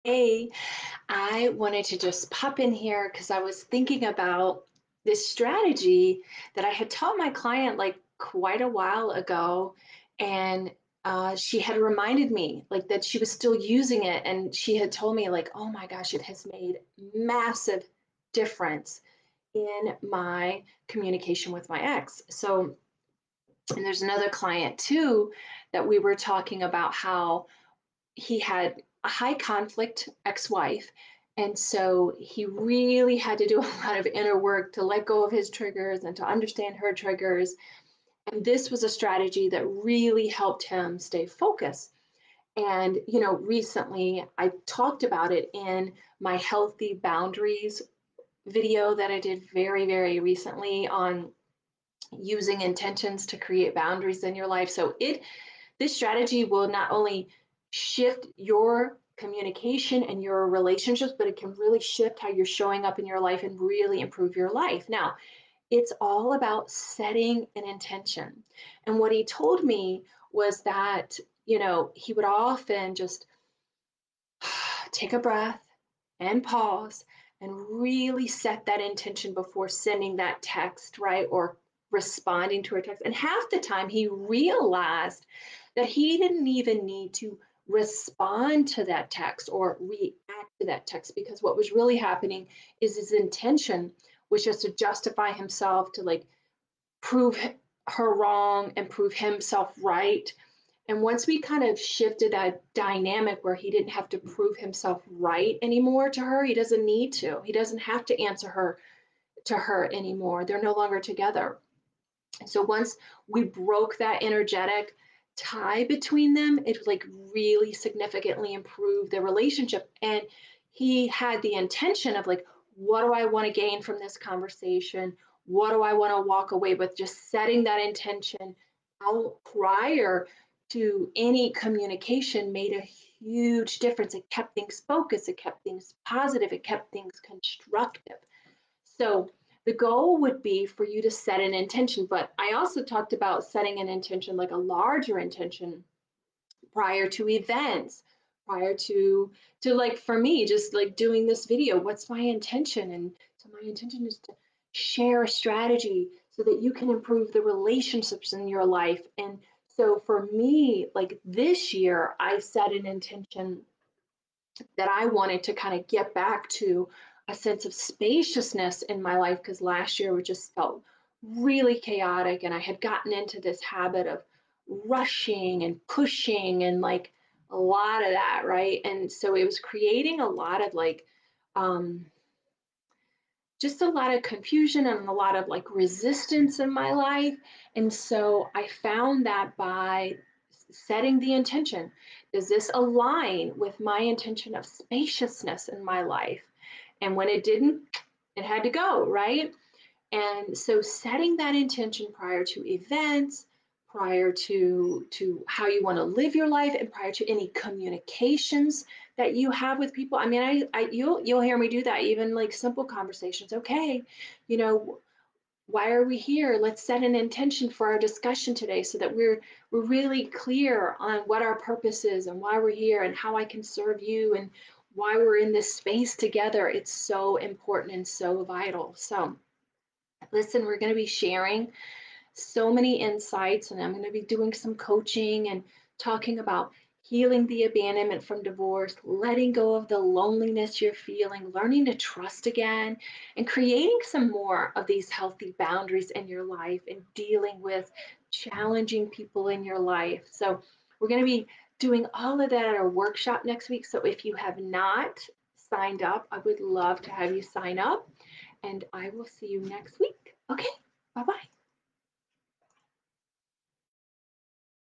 Hey, I wanted to just pop in here because I was thinking about this strategy that I had taught my client like quite a while ago. And she had reminded me like that she was still using it. And she had told me, like, oh my gosh, it has made massive difference in my communication with my ex. So, and there's another client too that we were talking about how he had a high conflict ex-wife, and so he really had to do a lot of inner work to let go of his triggers and to understand her triggers. And this was a strategy that really helped him stay focused. And recently I talked about it in my healthy boundaries video that I did very, very recently on using intentions to create boundaries in your life. So it this strategy will not only shift your communication and your relationships, but it can really shift how you're showing up in your life and really improve your life. Now, it's all about setting an intention. And what he told me was that, he would often just take a breath and pause and really set that intention before sending that text, right? Or responding to her text. And half the time he realized that he didn't even need to respond to that text or react to that text, because what was really happening is his intention was just to justify himself, to like prove her wrong and prove himself right. And once we kind of shifted that dynamic where he didn't have to prove himself right anymore to her, he doesn't need to. He doesn't have to answer her to her anymore. They're no longer together. So once we broke that energetic tie between them, it like really significantly improved the relationship. And he had the intention of like, what do I want to gain from this conversation? What do I want to walk away with? Just setting that intention out prior to any communication made a huge difference. It kept things focused, it kept things positive, it kept things constructive. So the goal would be for you to set an intention, but I also talked about setting an intention, like a larger intention prior to events, prior to like for me, just like doing this video, what's my intention? And so my intention is to share a strategy so that you can improve the relationships in your life. And so for me, like this year, I set an intention that I wanted to kind of get back to a sense of spaciousness in my life, because last year it just felt really chaotic, and I had gotten into this habit of rushing and pushing and like a lot of that, right? And so it was creating a lot of like um just a lot of confusion and a lot of like resistance in my life. And so I found that by setting the intention, does this align with my intention of spaciousness in my life? And when it didn't, it had to go, right? And so setting that intention prior to events, prior to how you want to live your life, and prior to any communications that you have with people. I mean, you'll hear me do that, even like simple conversations. Okay, you know, why are we here? Let's set an intention for our discussion today so that we're really clear on what our purpose is and why we're here and how I can serve you and why we're in this space together. It's so important and so vital. So listen, we're going to be sharing so many insights, and I'm going to be doing some coaching and talking about healing the abandonment from divorce, letting go of the loneliness you're feeling, learning to trust again, and creating some more of these healthy boundaries in your life and dealing with challenging people in your life. So, we're going to be doing all of that at our workshop next week. So, if you have not signed up, I would love to have you sign up, and I will see you next week. Okay, bye bye.